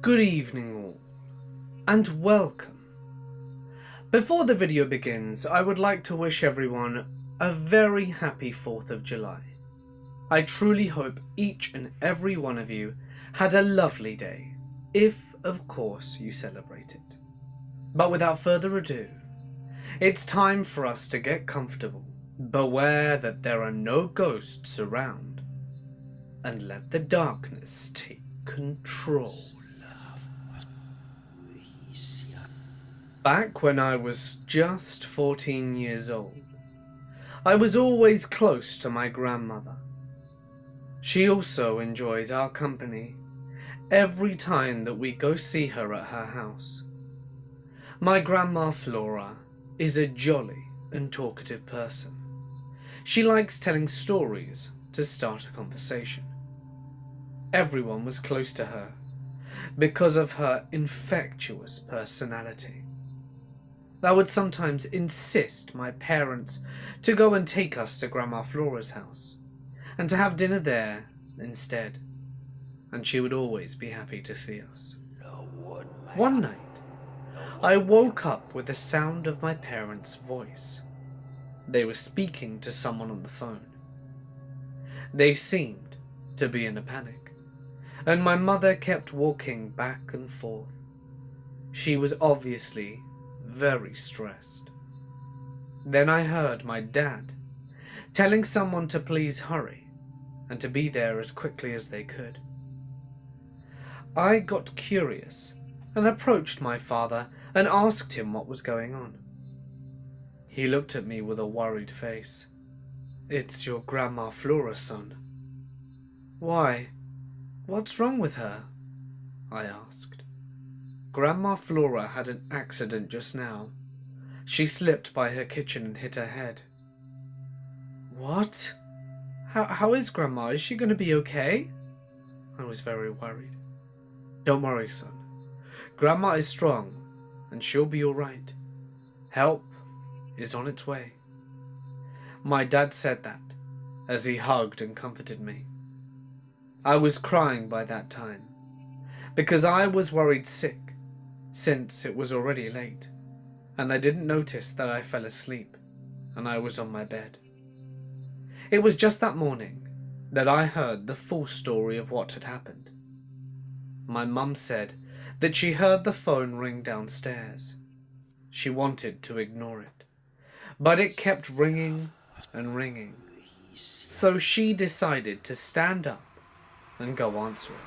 Good evening all, and welcome. Before the video begins, I would like to wish everyone a very happy 4th of July. I truly hope each and every one of you had a lovely day, if of course you celebrate it. But without further ado, it's time for us to get comfortable, beware that there are no ghosts around, and let the darkness take control. Back when I was just 14 years old, I was always close to my grandmother. She also enjoys our company every time that we go see her at her house. My grandma Flora is a jolly and talkative person. She likes telling stories to start a conversation. Everyone was close to her because of her infectious personality. I would sometimes insist my parents to go and take us to Grandma Flora's house, and to have dinner there instead, and she would always be happy to see us. One night, I woke up with the sound of my parents' voice. They were speaking to someone on the phone. They seemed to be in a panic, and my mother kept walking back and forth. She was obviously very stressed. Then I heard my dad telling someone to please hurry and to be there as quickly as they could. I got curious and approached my father and asked him what was going on. He looked at me with a worried face. "It's your Grandma Flora, son." "Why? What's wrong with her?" I asked. "Grandma Flora had an accident just now. She slipped by her kitchen and hit her head." "What? How is Grandma? Is she going to be okay?" I was very worried. "Don't worry, son. Grandma is strong and she'll be all right. Help is on its way." My dad said that as he hugged and comforted me. I was crying by that time because I was worried sick, since it was already late, and I didn't notice that I fell asleep and I was on my bed. It was just that morning that I heard the full story of what had happened. My mum said that she heard the phone ring downstairs. She wanted to ignore it, but it kept ringing and ringing, so she decided to stand up and go answer it.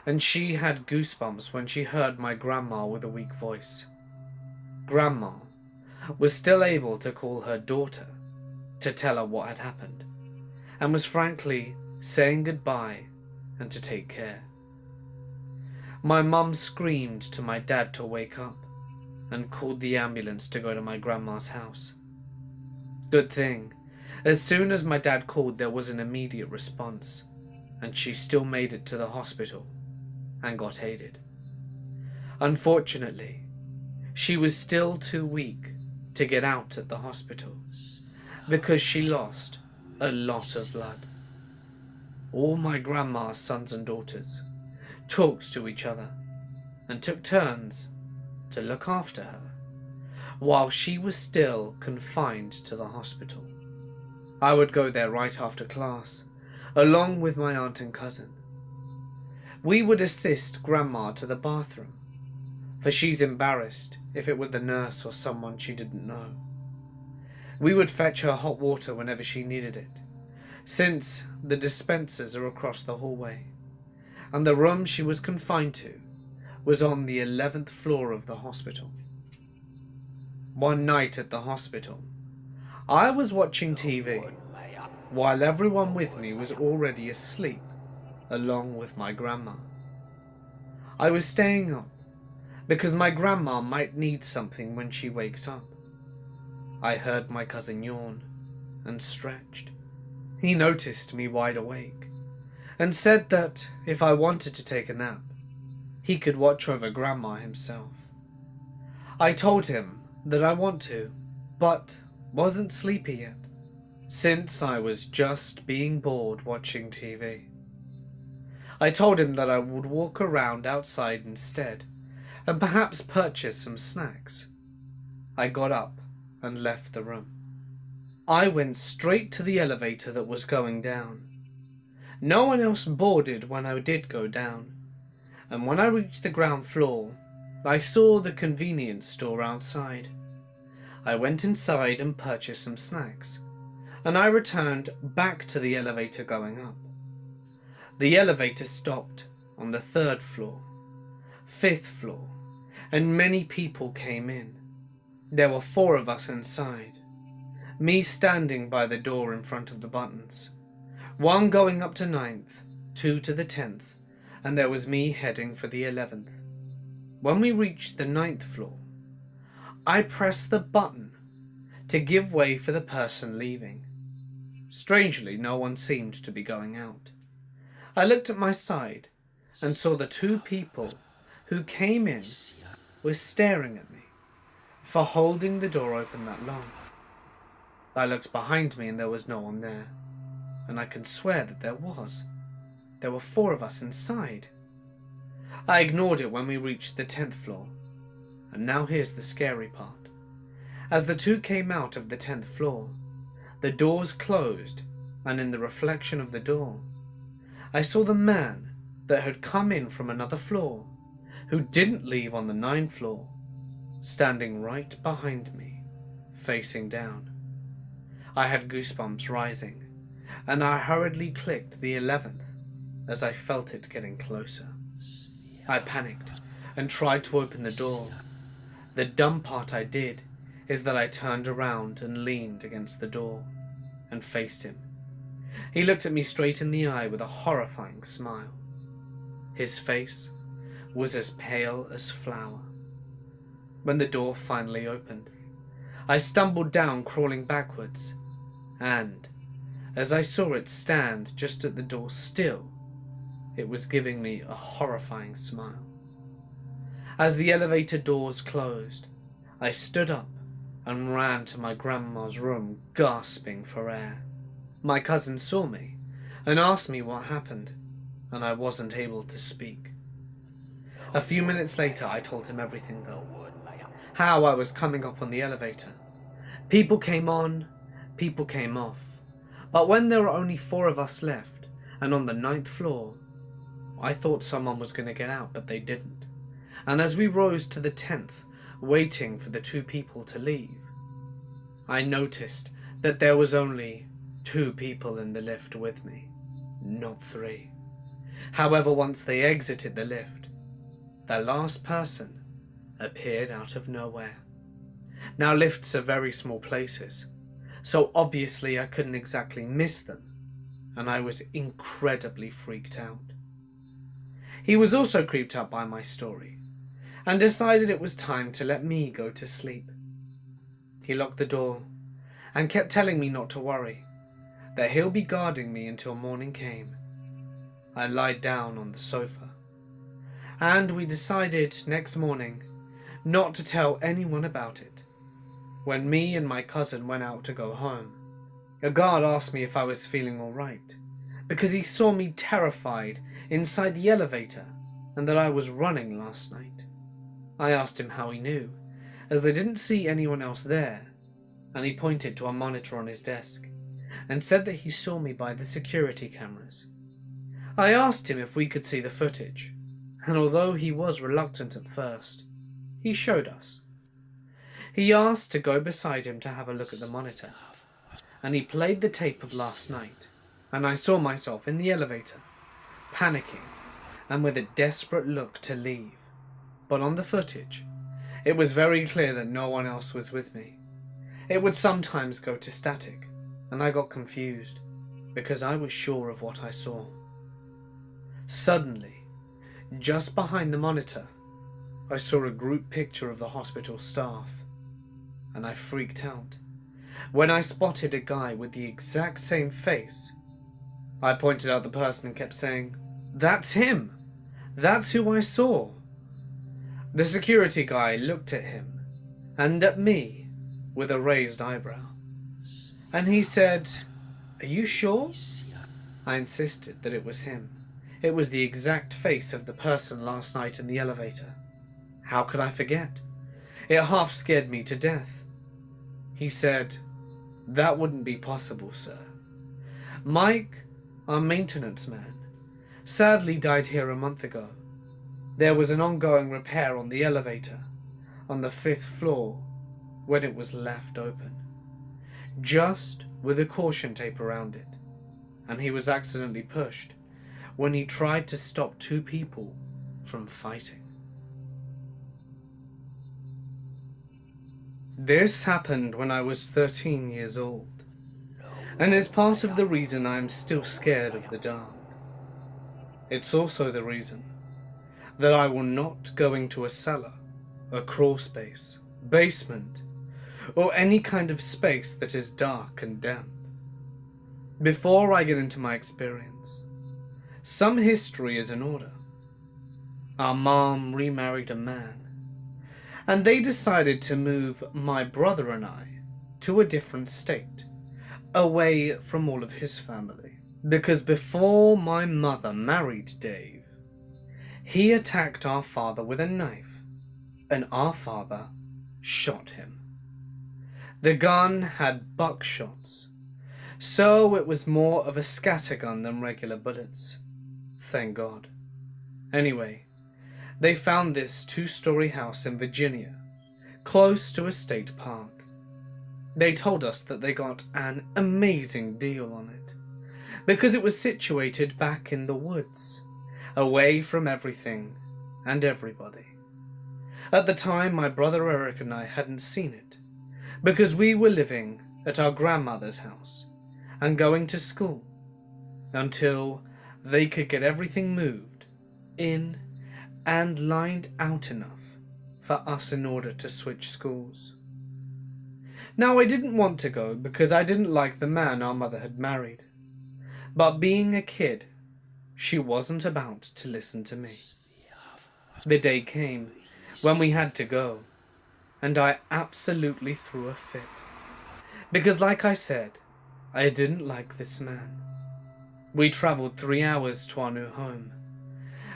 And she had goosebumps when she heard my grandma with a weak voice. Grandma was still able to call her daughter to tell her what had happened, and was frankly saying goodbye and to take care. My mum screamed to my dad to wake up and called the ambulance to go to my grandma's house. Good thing, as soon as my dad called, there was an immediate response, and she still made it to the hospital and got aided. Unfortunately, she was still too weak to get out at the hospital because she lost a lot of blood. All my grandma's sons and daughters talked to each other and took turns to look after her while she was still confined to the hospital. I would go there right after class, along with my aunt and cousin. We would assist Grandma to the bathroom, for she's embarrassed if it were the nurse or someone she didn't know. We would fetch her hot water whenever she needed it, since the dispensers are across the hallway, and the room she was confined to was on the 11th floor of the hospital. One night at the hospital, I was watching TV, while everyone with me was already asleep, along with my grandma. I was staying up because my grandma might need something when she wakes up. I heard my cousin yawn and stretched. He noticed me wide awake and said that if I wanted to take a nap, he could watch over Grandma himself. I told him that I want to, but wasn't sleepy yet, since I was just being bored watching TV. I told him that I would walk around outside instead, and perhaps purchase some snacks. I got up and left the room. I went straight to the elevator that was going down. No one else boarded when I did go down, and when I reached the ground floor, I saw the convenience store outside. I went inside and purchased some snacks, and I returned back to the elevator going up. The elevator stopped on the 3rd floor, 5th floor, and many people came in. There were 4 of us inside, me standing by the door in front of the buttons, 1 going up to 9th, 2 to the 10th, and there was me heading for the 11th. When we reached the 9th floor, I pressed the button to give way for the person leaving. Strangely, no one seemed to be going out. I looked at my side and saw the 2 people who came in were staring at me for holding the door open that long. I looked behind me and there was no one there, and I can swear that there was. There were 4 of us inside. I ignored it when we reached the 10th floor, and now here's the scary part. As the 2 came out of the 10th floor, the doors closed, and in the reflection of the door, I saw the man that had come in from another floor, who didn't leave on the 9th floor, standing right behind me, facing down. I had goosebumps rising, and I hurriedly clicked the 11th as I felt it getting closer. I panicked and tried to open the door. The dumb part I did is that I turned around and leaned against the door and faced him. He looked at me straight in the eye with a horrifying smile. His face was as pale as flour. When the door finally opened, I stumbled down, crawling backwards, and as I saw it stand just at the door still, it was giving me a horrifying smile. As the elevator doors closed, I stood up and ran to my grandma's room, gasping for air. My cousin saw me and asked me what happened, and I wasn't able to speak. A few minutes later, I told him everything though. How I was coming up on the elevator. People came on, people came off. But when there were only 4 of us left, and on the 9th floor, I thought someone was going to get out, but they didn't. And as we rose to the 10th, waiting for the 2 people to leave, I noticed that there was only 2 people in the lift with me, not 3. However, once they exited the lift, the last person appeared out of nowhere. Now, lifts are very small places, so obviously I couldn't exactly miss them, and I was incredibly freaked out. He was also creeped out by my story, and decided it was time to let me go to sleep. He locked the door, and kept telling me not to worry, that he'll be guarding me until morning came. I lied down on the sofa, and we decided next morning not to tell anyone about it. When me and my cousin went out to go home, a guard asked me if I was feeling alright, because he saw me terrified inside the elevator and that I was running last night. I asked him how he knew, as I didn't see anyone else there, and he pointed to a monitor on his desk and said that he saw me by the security cameras. I asked him if we could see the footage, and although he was reluctant at first, he showed us. He asked to go beside him to have a look at the monitor, and he played the tape of last night, and I saw myself in the elevator, panicking and with a desperate look to leave. But on the footage, it was very clear that no one else was with me. It would sometimes go to static, and I got confused, because I was sure of what I saw. Suddenly, just behind the monitor, I saw a group picture of the hospital staff, and I freaked out when I spotted a guy with the exact same face. I pointed out the person and kept saying, "That's him! That's who I saw!" The security guy looked at him and at me with a raised eyebrow, and he said, "Are you sure?" I insisted that it was him. It was the exact face of the person last night in the elevator. How could I forget? It half scared me to death. He said, "That wouldn't be possible, sir. Mike, our maintenance man, sadly died here a month ago. There was an ongoing repair on the elevator on the 5th floor when it was left open, just with a caution tape around it, and he was accidentally pushed when he tried to stop two people from fighting." This happened when I was 13 years old, and is part of the reason I am still scared of the dark. It's also the reason that I will not go into a cellar, a crawl space, basement, or any kind of space that is dark and damp. Before I get into my experience, some history is in order. Our mom remarried a man, and they decided to move my brother and I to a different state, away from all of his family. Because before my mother married Dave, he attacked our father with a knife, and our father shot him. The gun had buckshots, so it was more of a scattergun than regular bullets. Thank God. Anyway, they found this 2-story house in Virginia, close to a state park. They told us that they got an amazing deal on it, because it was situated back in the woods, away from everything and everybody. At the time, my brother Eric and I hadn't seen it, because we were living at our grandmother's house and going to school, until they could get everything moved in and lined out enough for us in order to switch schools. Now, I didn't want to go because I didn't like the man our mother had married, but being a kid, she wasn't about to listen to me. The day came when we had to go, and I absolutely threw a fit. Because like I said, I didn't like this man. We travelled 3 hours to our new home,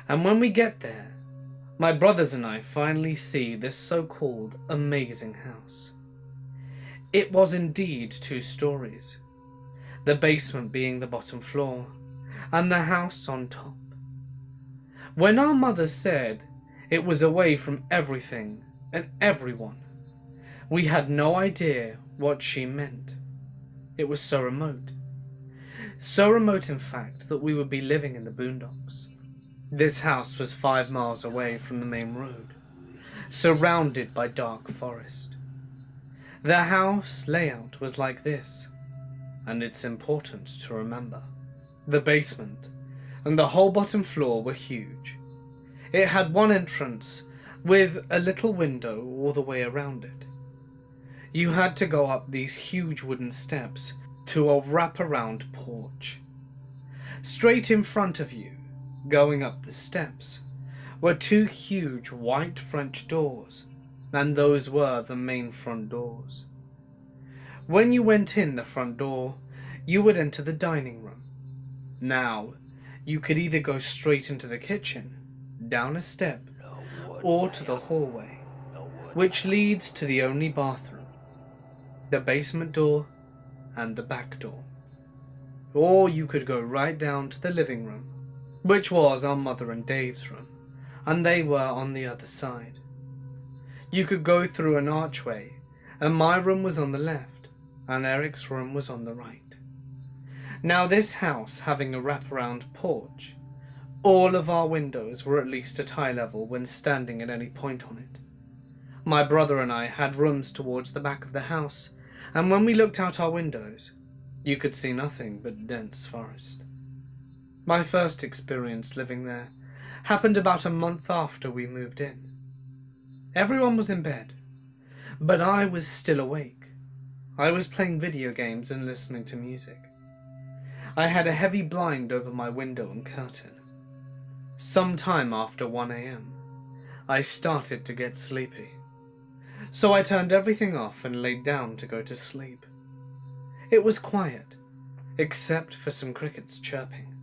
and when we get there, my brothers and I finally see this so-called amazing house. It was indeed 2 stories, the basement being the bottom floor, and the house on top. When our mother said it was away from everything and everyone, we had no idea what she meant. It was so remote. So remote, in fact, that we would be living in the boondocks. This house was 5 miles away from the main road, surrounded by dark forest. The house layout was like this, and it's important to remember. The basement and the whole bottom floor were huge. It had one entrance with a little window all the way around it. You had to go up these huge wooden steps to a wraparound porch. Straight in front of you, going up the steps, were 2 huge white French doors, and those were the main front doors. When you went in the front door, you would enter the dining room. Now, you could either go straight into the kitchen, down a step, or to the hallway, which leads to the only bathroom, the basement door and the back door. Or you could go right down to the living room, which was our mother and Dave's room, and they were on the other side. You could go through an archway, and my room was on the left, and Eric's room was on the right. Now, this house having a wraparound porch, all of our windows were at least at eye level when standing at any point on it. My brother and I had rooms towards the back of the house, and when we looked out our windows, you could see nothing but dense forest. My first experience living there happened about a month after we moved in. Everyone was in bed, but I was still awake. I was playing video games and listening to music. I had a heavy blind over my window and curtain. Sometime after 1 a.m, I started to get sleepy, so I turned everything off and laid down to go to sleep. It was quiet, except for some crickets chirping.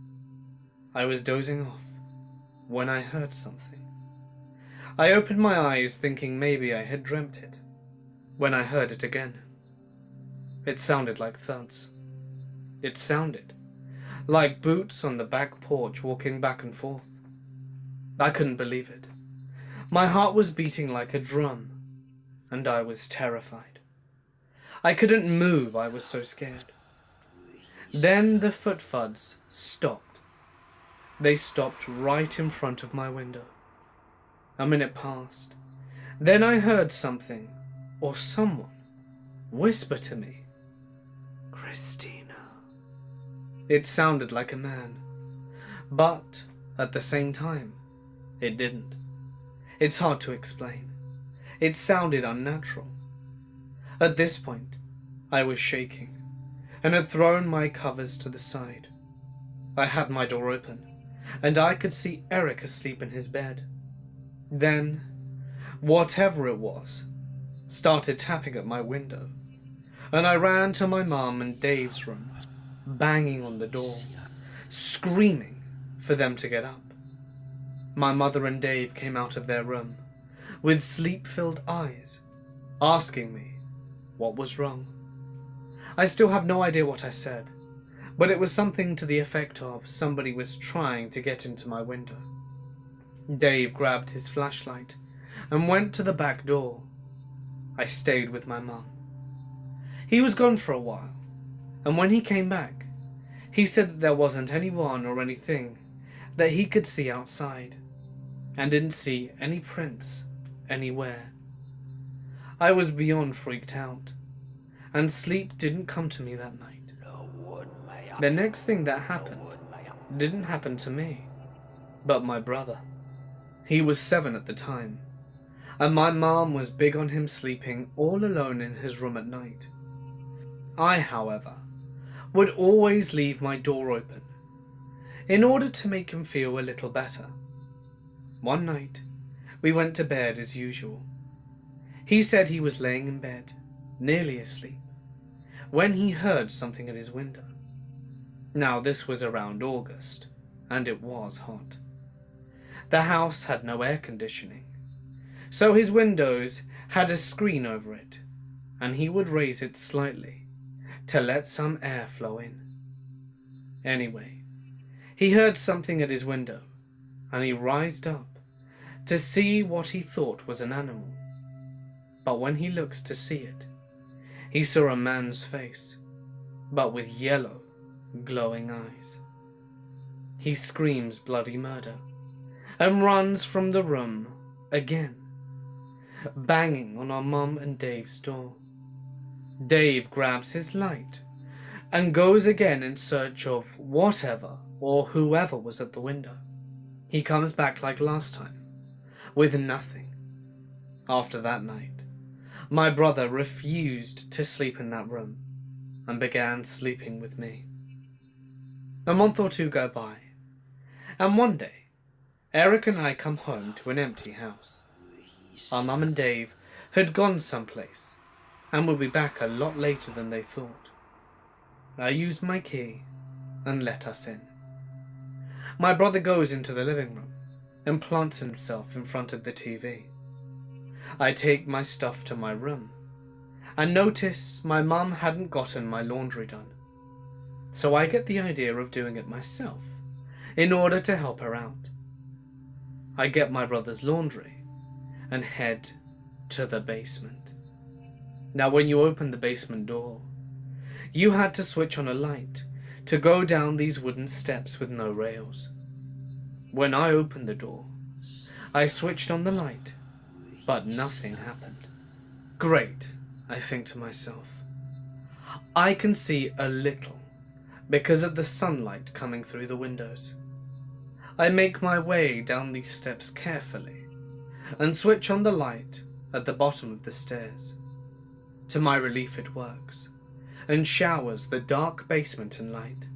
I was dozing off when I heard something. I opened my eyes thinking maybe I had dreamt it, when I heard it again. It sounded like thuds. It sounded like boots on the back porch walking back and forth. I couldn't believe it. My heart was beating like a drum, and I was terrified. I couldn't move, I was so scared. Then the foot thuds stopped. They stopped right in front of my window. A minute passed. Then I heard something, or someone, whisper to me, "Christina." It sounded like a man, but at the same time, it didn't. It's hard to explain. It sounded unnatural. At this point, I was shaking and had thrown my covers to the side. I had my door open, and I could see Eric asleep in his bed. Then, whatever it was, started tapping at my window, and I ran to my mum and Dave's room, banging on the door, screaming for them to get up. My mother and Dave came out of their room, with sleep-filled eyes, asking me what was wrong. I still have no idea what I said, but it was something to the effect of somebody was trying to get into my window. Dave grabbed his flashlight and went to the back door. I stayed with my mum. He was gone for a while, and when he came back, he said that there wasn't anyone or anything that he could see outside, and didn't see any prints anywhere. I was beyond freaked out, and sleep didn't come to me that night. The next thing that happened didn't happen to me, but my brother. He was 7 at the time, and my mom was big on him sleeping all alone in his room at night. I, however, would always leave my door open, in order to make him feel a little better. One night, we went to bed as usual. He said he was laying in bed, nearly asleep, when he heard something at his window. Now this was around August, and it was hot. The house had no air conditioning, so his windows had a screen over it, and he would raise it slightly to let some air flow in. Anyway, he heard something at his window, and he rised up to see what he thought was an animal. But when he looked to see it, he saw a man's face, but with yellow, glowing eyes. He screams bloody murder and runs from the room again, banging on our mum and Dave's door. Dave grabs his light and goes again in search of whatever or whoever was at the window. He comes back like last time, with nothing. After that night, my brother refused to sleep in that room and began sleeping with me. A month or two go by, and one day, Eric and I come home to an empty house. Our mum and Dave had gone someplace and would be back a lot later than they thought. I used my key and let us in. My brother goes into the living room and plants himself in front of the TV. I take my stuff to my room and notice my mum hadn't gotten my laundry done. So I get the idea of doing it myself in order to help her out. I get my brother's laundry and head to the basement. Now when you open the basement door, you had to switch on a light to go down these wooden steps with no rails. When I opened the door, I switched on the light, but nothing happened. Great, I think to myself. I can see a little because of the sunlight coming through the windows. I make my way down these steps carefully and switch on the light at the bottom of the stairs. To my relief, it works and showers the dark basement in light.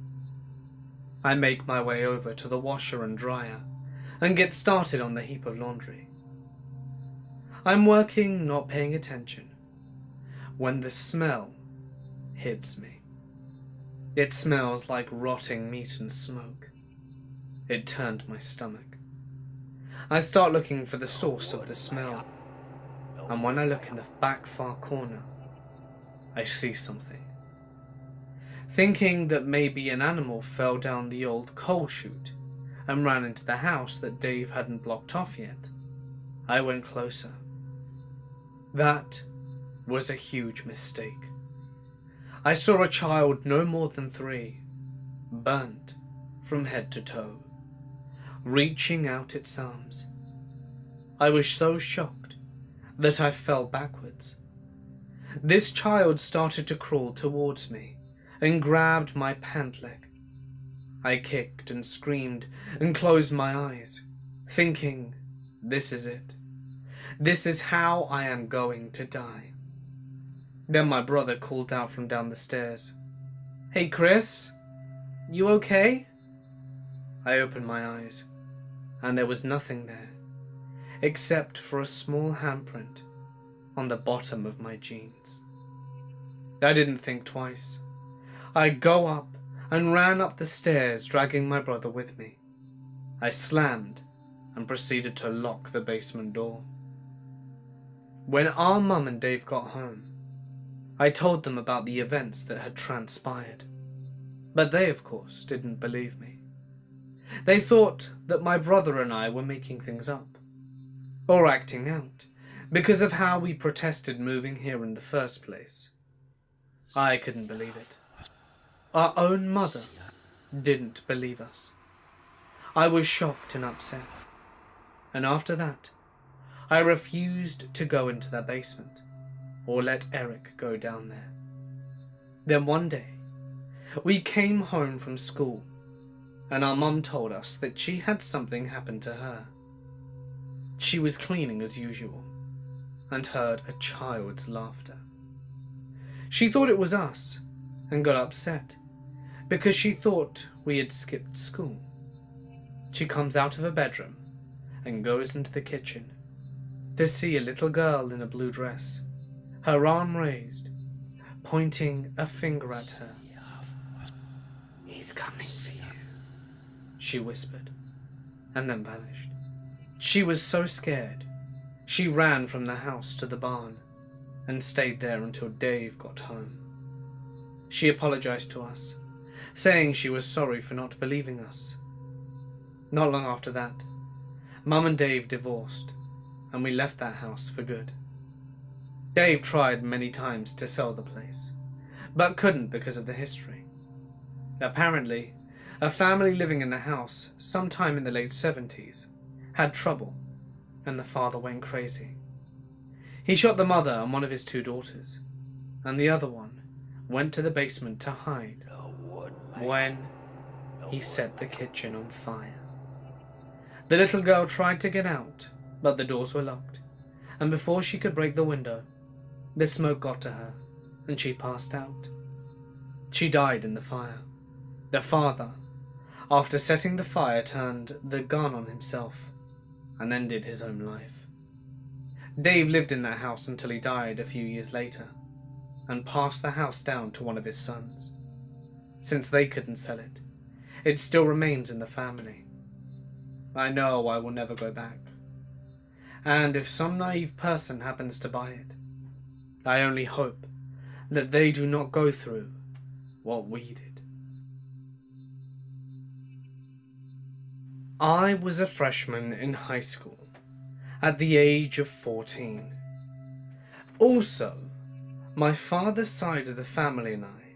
I make my way over to the washer and dryer and get started on the heap of laundry. I'm working, not paying attention, when the smell hits me. It smells like rotting meat and smoke. it turned my stomach. I start looking for the source of the smell, and when I look in the back far corner, I see something. Thinking that maybe an animal fell down the old coal chute and ran into the house that Dave hadn't blocked off yet, I went closer. That was a huge mistake. I saw a child no more than 3, burnt from head to toe, reaching out its arms. I was so shocked that I fell backwards. This child started to crawl towards me and grabbed my pant leg. I kicked and screamed and closed my eyes, thinking, this is it. This is how I am going to die. Then my brother called out from down the stairs, "Hey Chris, you okay?" I opened my eyes, and there was nothing there, except for a small handprint on the bottom of my jeans. I didn't think twice. I go up and ran up the stairs, dragging my brother with me. I slammed and proceeded to lock the basement door. When our mum and Dave got home, I told them about the events that had transpired, but they, of course, didn't believe me. They thought that my brother and I were making things up, or acting out, because of how we protested moving here in the first place. I couldn't believe it. Our own mother didn't believe us. I was shocked and upset, and after that, I refused to go into their basement or let Eric go down there. Then one day, we came home from school, and our mum told us that she had something happen to her. She was cleaning as usual and heard a child's laughter. She thought it was us and got upset because she thought we had skipped school. She comes out of her bedroom and goes into the kitchen to see a little girl in a blue dress, her arm raised, pointing a finger at her. "He's coming for you," she whispered, and then vanished. She was so scared, she ran from the house to the barn and stayed there until Dave got home. She apologized to us, saying she was sorry for not believing us. Not long after that, Mum and Dave divorced, and we left that house for good. Dave tried many times to sell the place, but couldn't because of the history. Apparently, a family living in the house sometime in the late 70s had trouble, and the father went crazy. He shot the mother and one of his 2 daughters, and the other one went to the basement to hide when he set the kitchen on fire. The little girl tried to get out, but the doors were locked, and before she could break the window, the smoke got to her, and she passed out. She died in the fire. The father, after setting the fire, turned the gun on himself and ended his own life. Dave lived in that house until he died a few years later, and passed the house down to one of his sons. Since they couldn't sell it, it still remains in the family. I know I will never go back, and if some naive person happens to buy it, I only hope that they do not go through what we did. I was a freshman in high school at the age of 14. Also, my father's side of the family and I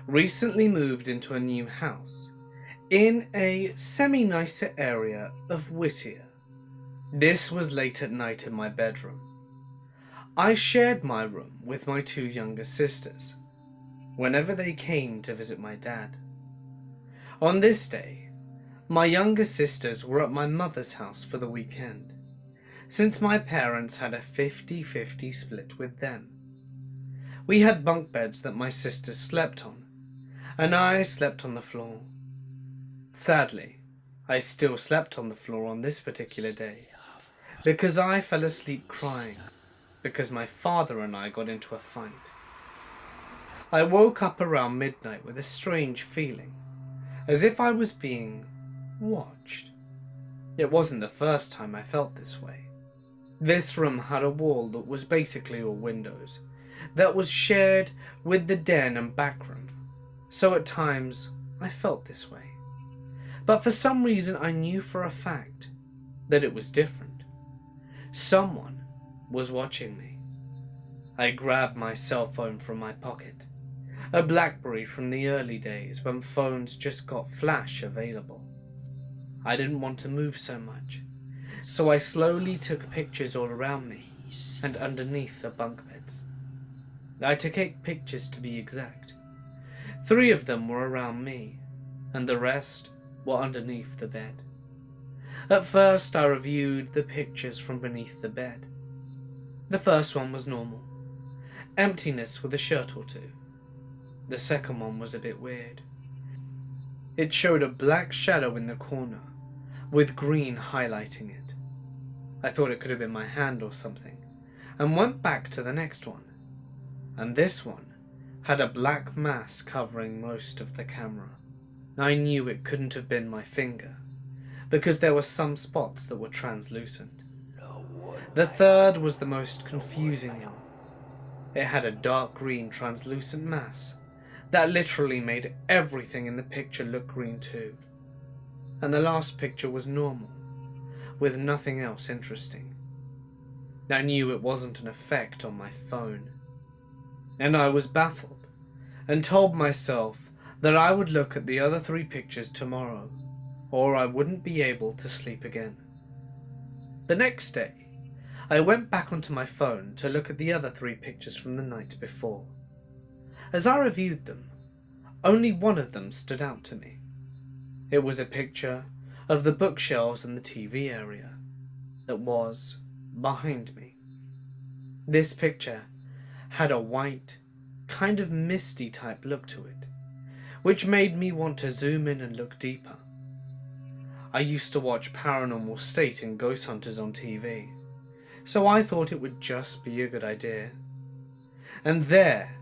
recently moved into a new house in a semi-nicer area of Whittier. This was late at night in my bedroom. I shared my room with my 2 younger sisters whenever they came to visit my dad. On this day, my younger sisters were at my mother's house for the weekend, since my parents had a 50-50 split with them. We had bunk beds that my sisters slept on, and I slept on the floor. Sadly, I still slept on the floor on this particular day, because I fell asleep crying because my father and I got into a fight. I woke up around midnight with a strange feeling, as if I was being watched. It wasn't the first time I felt this way. This room had a wall that was basically all windows, that was shared with the den and back room, so at times I felt this way. But for some reason I knew for a fact that it was different. Someone was watching me. I grabbed my cell phone from my pocket, a BlackBerry from the early days when phones just got flash available. I didn't want to move so much, so I slowly took pictures all around me and underneath the bunk beds. I took 8 pictures to be exact. 3 of them were around me, and the rest were underneath the bed. At first I reviewed the pictures from beneath the bed. The first one was normal, emptiness with a shirt or two. The second one was a bit weird. It showed a black shadow in the corner, with green highlighting it. I thought it could have been my hand or something, and went back to the next one. And this one had a black mass covering most of the camera. I knew it couldn't have been my finger, because there were some spots that were translucent. The third was the most confusing one. It had a dark green translucent mass that literally made everything in the picture look green too. And the last picture was normal, with nothing else interesting. I knew it wasn't an effect on my phone. And I was baffled, and told myself that I would look at the other 3 pictures tomorrow, or I wouldn't be able to sleep again. The next day, I went back onto my phone to look at the other 3 pictures from the night before. As I reviewed them, only one of them stood out to me. It was a picture of the bookshelves in the TV area that was behind me. This picture had a white, kind of misty type look to it, which made me want to zoom in and look deeper. I used to watch Paranormal State and Ghost Hunters on TV, so I thought it would just be a good idea. And there,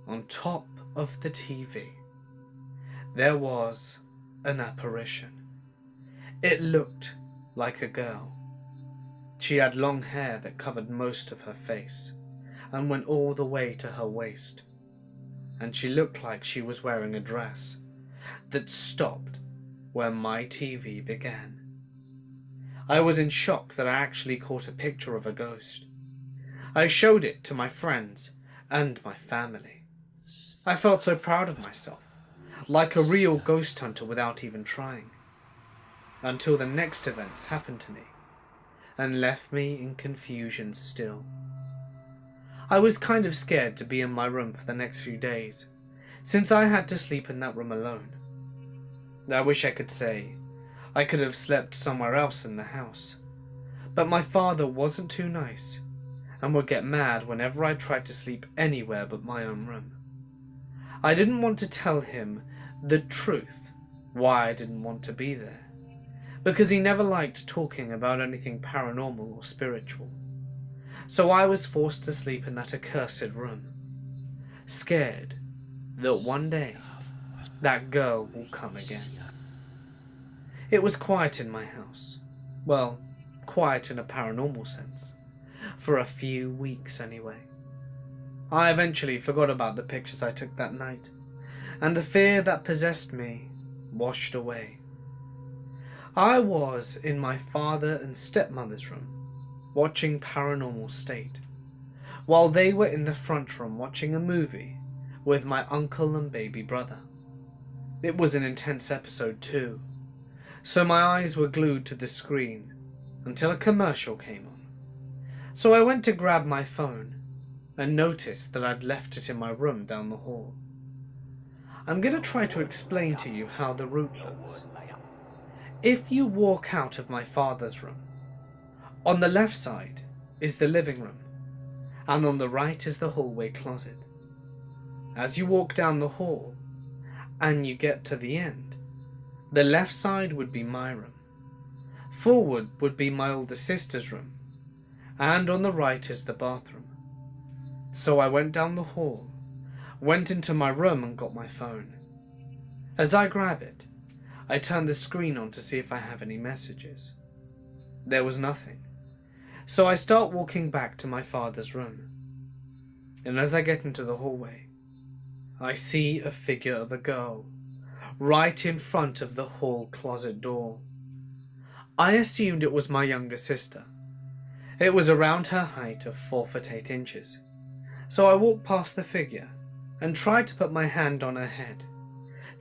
on top of the TV, there was an apparition. It looked like a girl. She had long hair that covered most of her face and went all the way to her waist, and she looked like she was wearing a dress that stopped where my TV began. I was in shock that I actually caught a picture of a ghost. I showed it to my friends and my family. I felt so proud of myself, like a real ghost hunter without even trying, until the next events happened to me and left me in confusion still. I was kind of scared to be in my room for the next few days, since I had to sleep in that room alone. I wish I could say I could have slept somewhere else in the house, but my father wasn't too nice and would get mad whenever I tried to sleep anywhere but my own room. I didn't want to tell him the truth why I didn't want to be there, because he never liked talking about anything paranormal or spiritual. So I was forced to sleep in that accursed room, scared that one day that girl will come again. It was quiet in my house. Well, quiet in a paranormal sense. For a few weeks anyway. I eventually forgot about the pictures I took that night, and the fear that possessed me washed away. I was in my father and stepmother's room, watching Paranormal State, while they were in the front room watching a movie with my uncle and baby brother. It was an intense episode too, so my eyes were glued to the screen until a commercial came on. So I went to grab my phone and noticed that I'd left it in my room down the hall. I'm going to try to explain to you how the route looks. If you walk out of my father's room, on the left side is the living room, and on the right is the hallway closet. As you walk down the hall, and you get to the end, the left side would be my room, forward would be my older sister's room, and on the right is the bathroom. So I went down the hall, went into my room and got my phone. As I grab it, I turn the screen on to see if I have any messages. There was nothing. So I start walking back to my father's room. And as I get into the hallway, I see a figure of a girl right in front of the hall closet door. I assumed it was my younger sister. It was around her height of 4'8". So I walked past the figure and tried to put my hand on her head,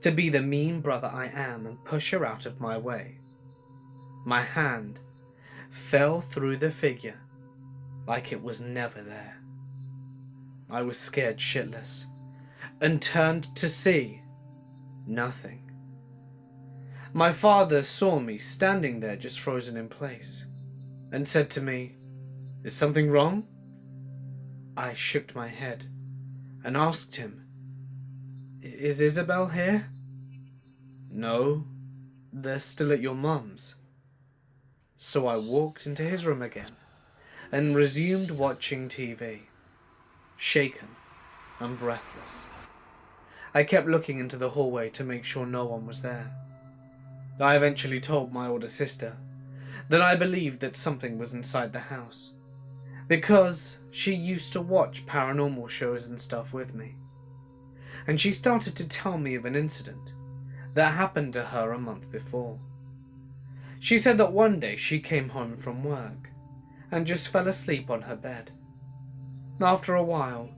to be the mean brother I am and push her out of my way. My hand fell through the figure like it was never there. I was scared shitless and turned to see nothing. My father saw me standing there just frozen in place and said to me, "Is something wrong?" I shook my head and asked him, "Is Isabel here?" "No, they're still at your mum's." So I walked into his room again and resumed watching TV, shaken and breathless. I kept looking into the hallway to make sure no one was there. I eventually told my older sister that I believed that something was inside the house, because she used to watch paranormal shows and stuff with me. And she started to tell me of an incident that happened to her a month before. She said that one day she came home from work and just fell asleep on her bed. After a while,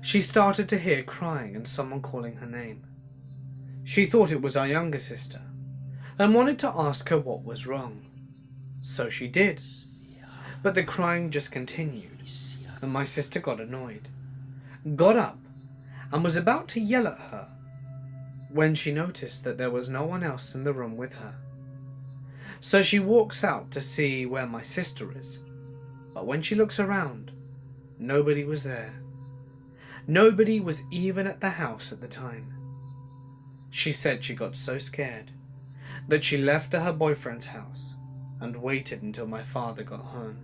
she started to hear crying and someone calling her name. She thought it was our younger sister and wanted to ask her what was wrong. So she did, but the crying just continued, and my sister got annoyed, got up, and was about to yell at her when she noticed that there was no one else in the room with her. So she walks out to see where my sister is, but when she looks around, nobody was there. Nobody was even at the house at the time. She said she got so scared that she left to her boyfriend's house and waited until my father got home.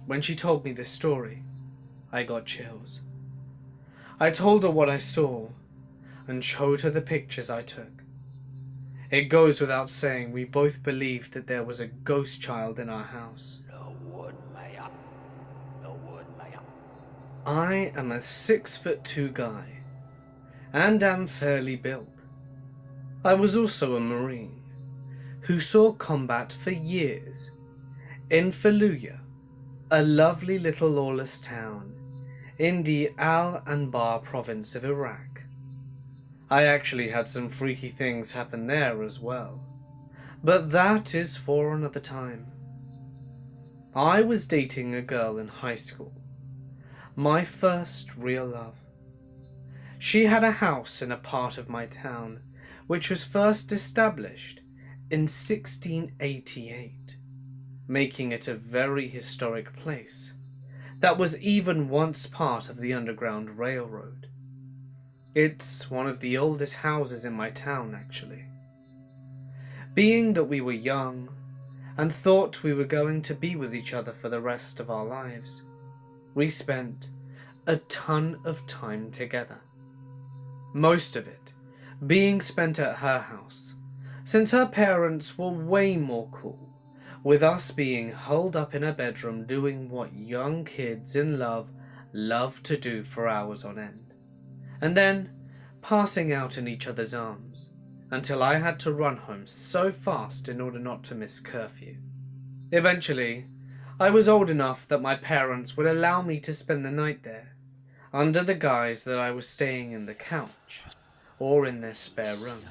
When she told me this story, I got chills. I told her what I saw and showed her the pictures I took. It goes without saying we both believed that there was a ghost child in our house. I am a 6'2" guy and am fairly built. I was also a Marine who saw combat for years in Fallujah, a lovely little lawless town in the Al-Anbar province of Iraq. I actually had some freaky things happen there as well, but that is for another time. I was dating a girl in high school, my first real love. She had a house in a part of my town which was first established in 1688, making it a very historic place that was even once part of the Underground Railroad. It's one of the oldest houses in my town, actually. Being that we were young and thought we were going to be with each other for the rest of our lives, we spent a ton of time together. Most of it being spent at her house, since her parents were way more cool with us being holed up in a bedroom doing what young kids in love to do for hours on end, and then passing out in each other's arms until I had to run home so fast in order not to miss curfew. Eventually, I was old enough that my parents would allow me to spend the night there, under the guise that I was staying in the couch or in their spare room,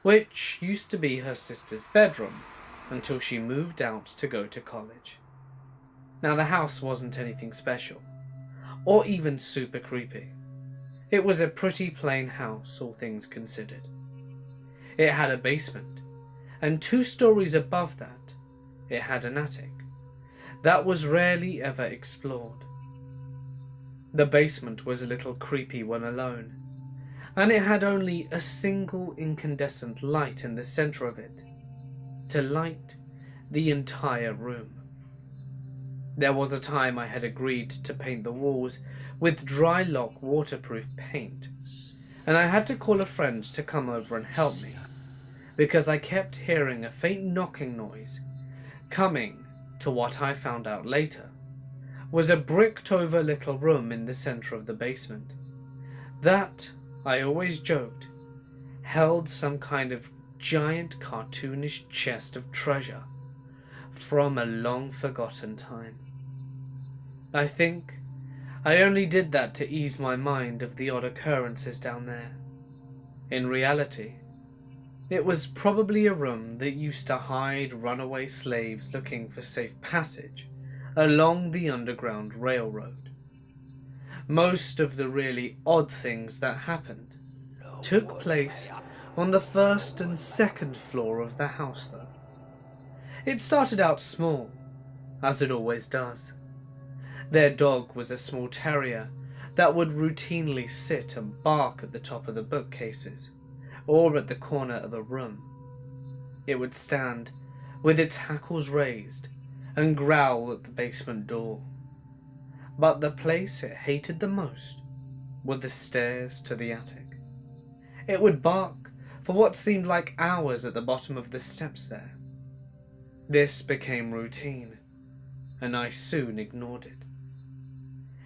which used to be her sister's bedroom until she moved out to go to college. Now, the house wasn't anything special, or even super creepy. It was a pretty plain house, all things considered. It had a basement, and 2 stories above that, it had an attic that was rarely ever explored. The basement was a little creepy when alone, and it had only a single incandescent light in the center of it to light the entire room. There was a time I had agreed to paint the walls with Drylock waterproof paint, and I had to call a friend to come over and help me, because I kept hearing a faint knocking noise coming to what I found out later was a bricked over little room in the centre of the basement that, I always joked, held some kind of giant cartoonish chest of treasure from a long forgotten time. I think I only did that to ease my mind of the odd occurrences down there. In reality, it was probably a room that used to hide runaway slaves looking for safe passage along the Underground Railroad. Most of the really odd things that happened took place on the first and second floor of the house, though. It started out small, as it always does. Their dog was a small terrier that would routinely sit and bark at the top of the bookcases or at the corner of a room. It would stand with its hackles raised and growl at the basement door. But the place it hated the most were the stairs to the attic. It would bark for what seemed like hours at the bottom of the steps there. This became routine, and I soon ignored it.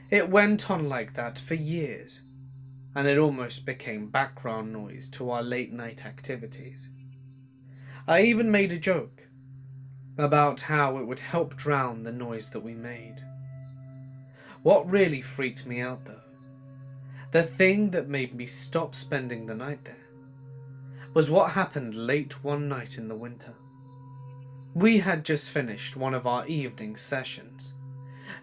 It went on like that for years, and it almost became background noise to our late-night activities. I even made a joke about how it would help drown the noise that we made. What really freaked me out, though, the thing that made me stop spending the night there, was what happened late one night in the winter. We had just finished one of our evening sessions,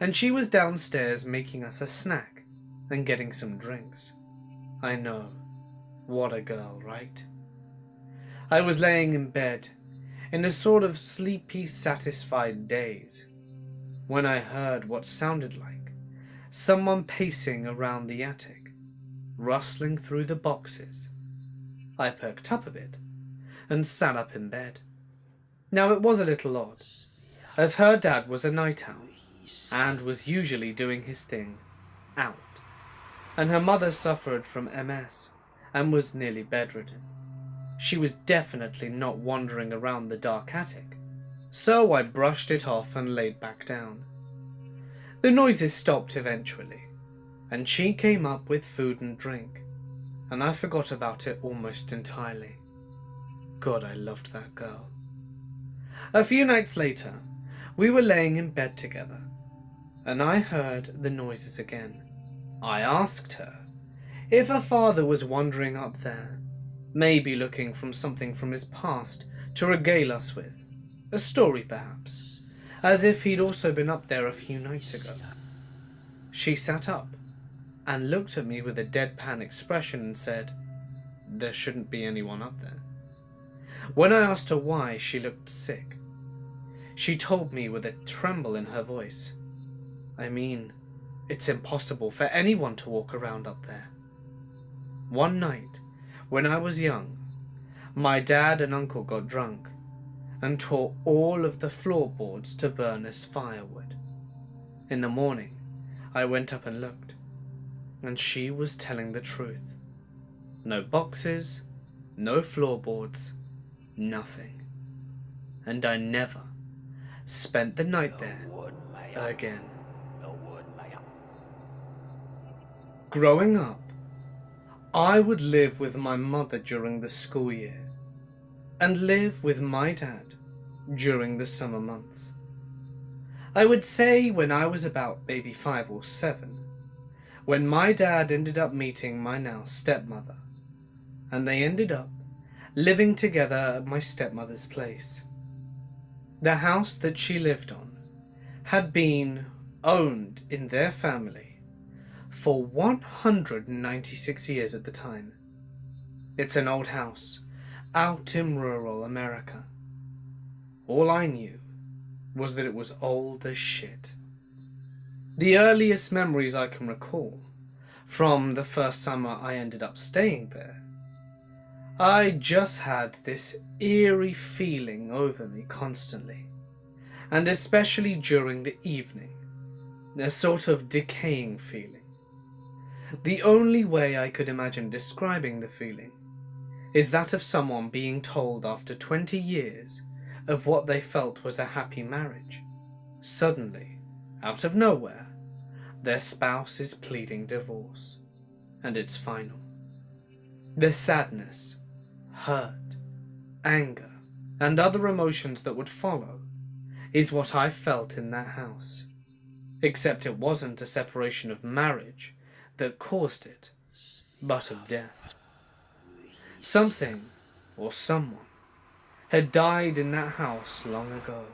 and she was downstairs making us a snack and getting some drinks. I know, what a girl, right? I was laying in bed, in a sort of sleepy, satisfied daze, when I heard what sounded like someone pacing around the attic, rustling through the boxes. I perked up a bit and sat up in bed. Now it was a little odd, as her dad was a night owl and was usually doing his thing out, and her mother suffered from MS and was nearly bedridden. She was definitely not wandering around the dark attic, so I brushed it off and laid back down. The noises stopped eventually, and she came up with food and drink, and I forgot about it almost entirely. God, I loved that girl. A few nights later, we were laying in bed together, and I heard the noises again. I asked her if her father was wandering up there, maybe looking for something from his past to regale us with, a story perhaps, as if he'd also been up there a few nights ago. She sat up and looked at me with a deadpan expression and said, "There shouldn't be anyone up there." When I asked her why, she looked sick. She told me with a tremble in her voice, "I mean, it's impossible for anyone to walk around up there." One night, when I was young, my dad and uncle got drunk and tore all of the floorboards to burn as firewood. In the morning, I went up and looked, and she was telling the truth. No boxes, no floorboards, nothing. And I never spent the night there again. Growing up, I would live with my mother during the school year and live with my dad during the summer months. I would say when I was about maybe 5 or 7, when my dad ended up meeting my now stepmother, and they ended up living together at my stepmother's place. The house that she lived on had been owned in their family for 196 years at the time. It's an old house out in rural America. All I knew was that it was old as shit. The earliest memories I can recall from the first summer I ended up staying there, I just had this eerie feeling over me constantly, and especially during the evening, a sort of decaying feeling. The only way I could imagine describing the feeling is that of someone being told after 20 years of what they felt was a happy marriage, suddenly, out of nowhere, their spouse is pleading divorce, and it's final. The sadness, hurt, anger, and other emotions that would follow is what I felt in that house. Except it wasn't a separation of marriage that caused it, but of death. Something, or someone, had died in that house long ago,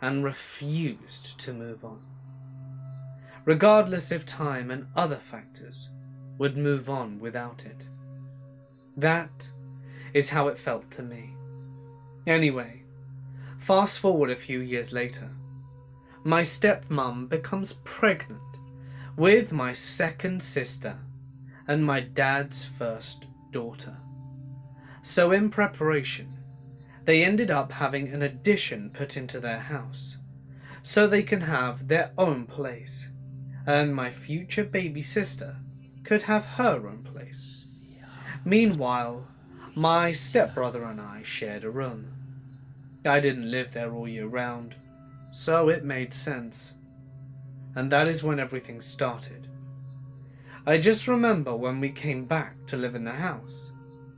and refused to move on. Regardless if time and other factors would move on without it. That is how it felt to me. Anyway, fast forward a few years later, my stepmom becomes pregnant with my second sister and my dad's first daughter. So in preparation, they ended up having an addition put into their house so they can have their own place, and my future baby sister could have her own place. Meanwhile, my stepbrother and I shared a room. I didn't live there all year round, so it made sense. And that is when everything started. I just remember when we came back to live in the house,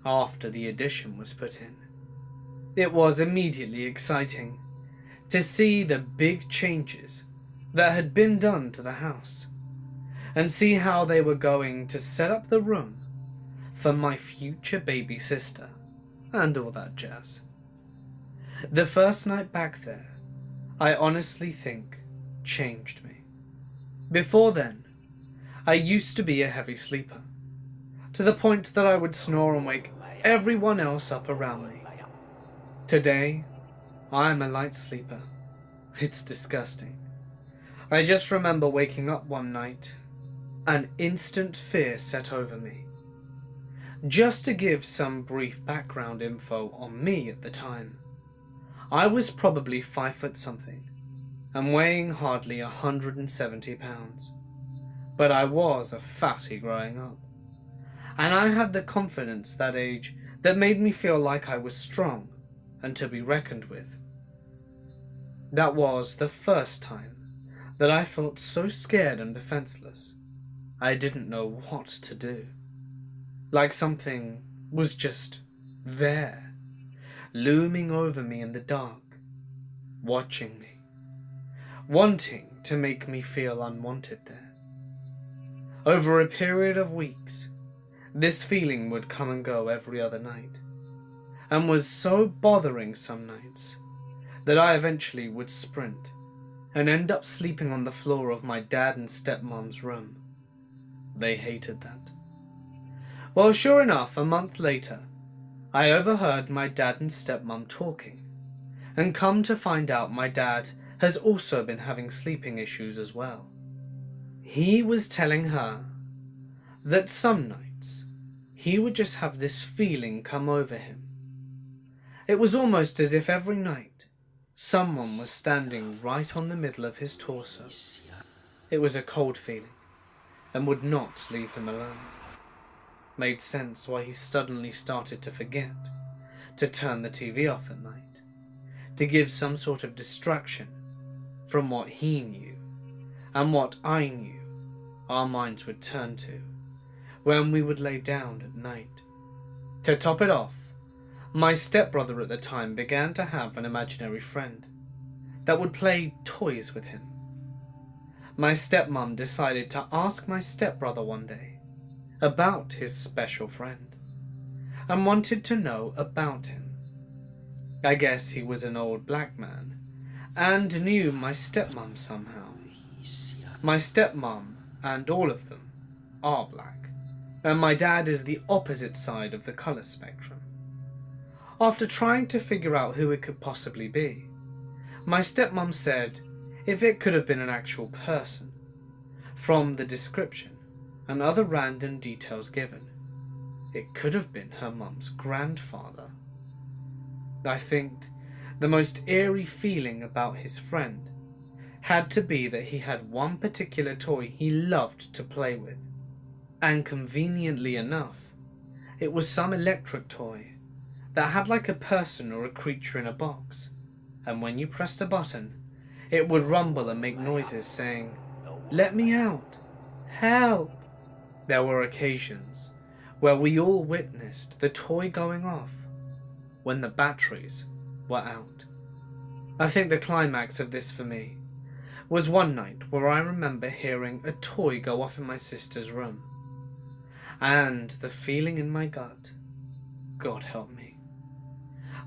after the addition was put in. It was immediately exciting to see the big changes that had been done to the house, and see how they were going to set up the room for my future baby sister, and all that jazz. The first night back there, I honestly think changed me. Before then, I used to be a heavy sleeper, to the point that I would snore and wake everyone else up around me. Today, I'm a light sleeper. It's disgusting. I just remember waking up one night, and instant fear set over me. Just to give some brief background info on me at the time, I was probably 5 foot something, and weighing hardly 170 pounds. But I was a fatty growing up, and I had the confidence that age that made me feel like I was strong and to be reckoned with. That was the first time that I felt so scared and defenseless, I didn't know what to do. Like something was just there, looming over me in the dark, watching me, wanting to make me feel unwanted there. Over a period of weeks, this feeling would come and go every other night, and was so bothering some nights that I eventually would sprint and end up sleeping on the floor of my dad and stepmom's room. They hated that. Well, sure enough, a month later, I overheard my dad and stepmom talking, and come to find out my dad has also been having sleeping issues as well. He was telling her that some nights he would just have this feeling come over him. It was almost as if every night someone was standing right on the middle of his torso. It was a cold feeling, and would not leave him alone. Made sense why he suddenly started to forget to turn the TV off at night, to give some sort of distraction from what he knew and what I knew our minds would turn to when we would lay down at night. To top it off, my stepbrother at the time began to have an imaginary friend that would play toys with him. My stepmom decided to ask my stepbrother one day about his special friend, and wanted to know about him. I guess he was an old black man, and knew my stepmom somehow. My stepmom, and all of them, are black, and my dad is the opposite side of the colour spectrum. After trying to figure out who it could possibly be, my stepmom said if it could have been an actual person, from the description and other random details given, it could have been her mum's grandfather. I think the most eerie feeling about his friend had to be that he had one particular toy he loved to play with, and conveniently enough, It was some electric toy that had like a person or a creature in a box, and when you pressed a button, it would rumble and make noises saying, "Let me out! Help!" There were occasions where we all witnessed the toy going off when the batteries were out. I think the climax of this for me was one night where I remember hearing a toy go off in my sister's room, and the feeling in my gut, God help me.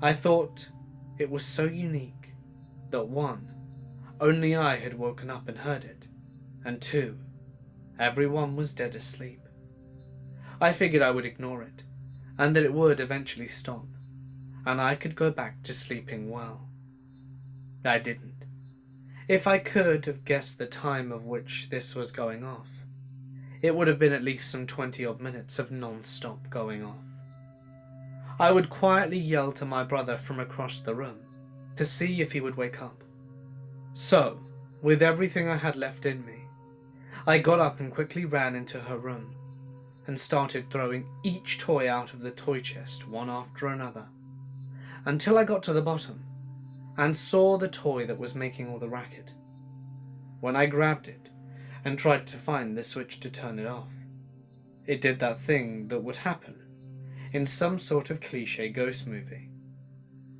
I thought it was so unique that one, only I had woken up and heard it, and two, everyone was dead asleep. I figured I would ignore it, and that it would eventually stop, and I could go back to sleeping well. I didn't. If I could have guessed the time of which this was going off, it would have been at least some 20-odd minutes of non-stop going off. I would quietly yell to my brother from across the room to see if he would wake up. So, with everything I had left in me, I got up and quickly ran into her room and started throwing each toy out of the toy chest one after another, until I got to the bottom and saw the toy that was making all the racket. When I grabbed it and tried to find the switch to turn it off, it did that thing that would happen in some sort of cliche ghost movie.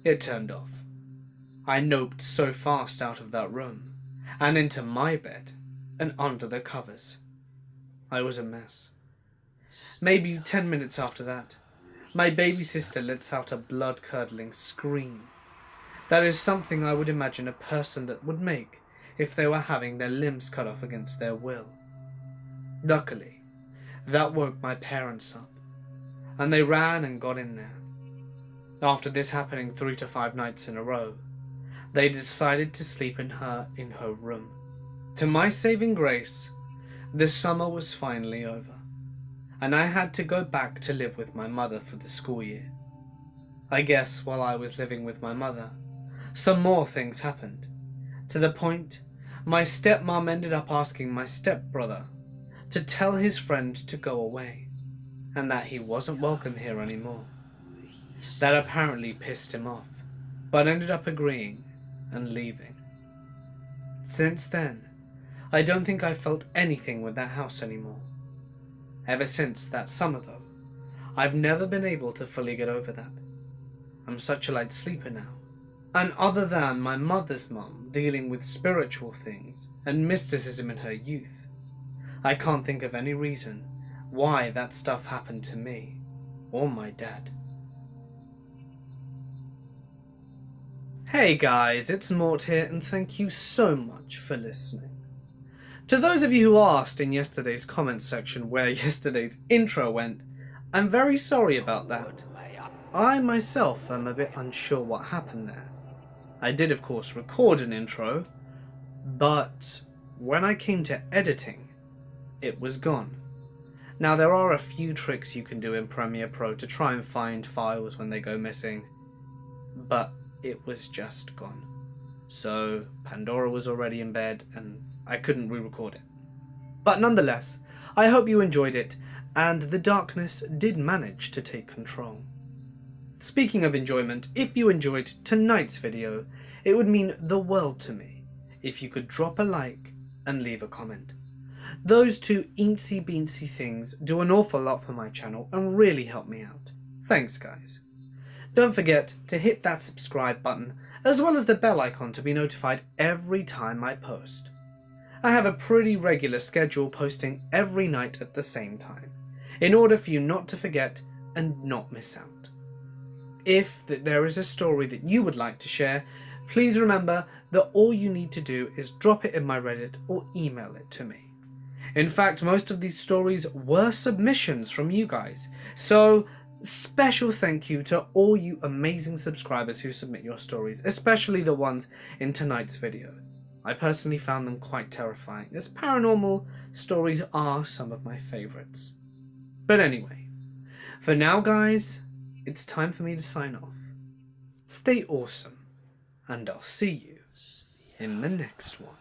It turned off. I noped so fast out of that room and into my bed and under the covers. I was a mess. Maybe 10 minutes after that, my baby sister lets out a blood-curdling scream. That is something I would imagine a person that would make if they were having their limbs cut off against their will. Luckily, that woke my parents up, and they ran and got in there. After this happening 3 to 5 nights in a row, they decided to sleep in her room. To my saving grace, the summer was finally over, and I had to go back to live with my mother for the school year. I guess while I was living with my mother, some more things happened, to the point my stepmom ended up asking my stepbrother to tell his friend to go away, and that he wasn't welcome here anymore. That apparently pissed him off, but ended up agreeing and leaving. Since then, I don't think I felt anything with that house anymore. Ever since that summer though, I've never been able to fully get over that. I'm such a light sleeper now. And other than my mother's mum dealing with spiritual things and mysticism in her youth, I can't think of any reason why that stuff happened to me or my dad. Hey guys, it's Mort here, and thank you so much for listening. To those of you who asked in yesterday's comments section where yesterday's intro went, I'm very sorry about that. I myself am a bit unsure what happened there. I did of course record an intro, but when I came to editing, it was gone. Now there are a few tricks you can do in Premiere Pro to try and find files when they go missing, but it was just gone. So Pandora was already in bed and I couldn't re-record it. But nonetheless, I hope you enjoyed it, and the darkness did manage to take control. Speaking of enjoyment, if you enjoyed tonight's video, it would mean the world to me if you could drop a like and leave a comment. Those two eensy beensy things do an awful lot for my channel and really help me out. Thanks guys. Don't forget to hit that subscribe button as well as the bell icon to be notified every time I post. I have a pretty regular schedule, posting every night at the same time, in order for you not to forget and not miss out. If there is a story that you would like to share, please remember that all you need to do is drop it in my Reddit or email it to me. In fact, most of these stories were submissions from you guys, so special thank you to all you amazing subscribers who submit your stories, especially the ones in tonight's video. I personally found them quite terrifying, as paranormal stories are some of my favourites. But anyway, for now guys, it's time for me to sign off. Stay awesome, and I'll see you in the next one.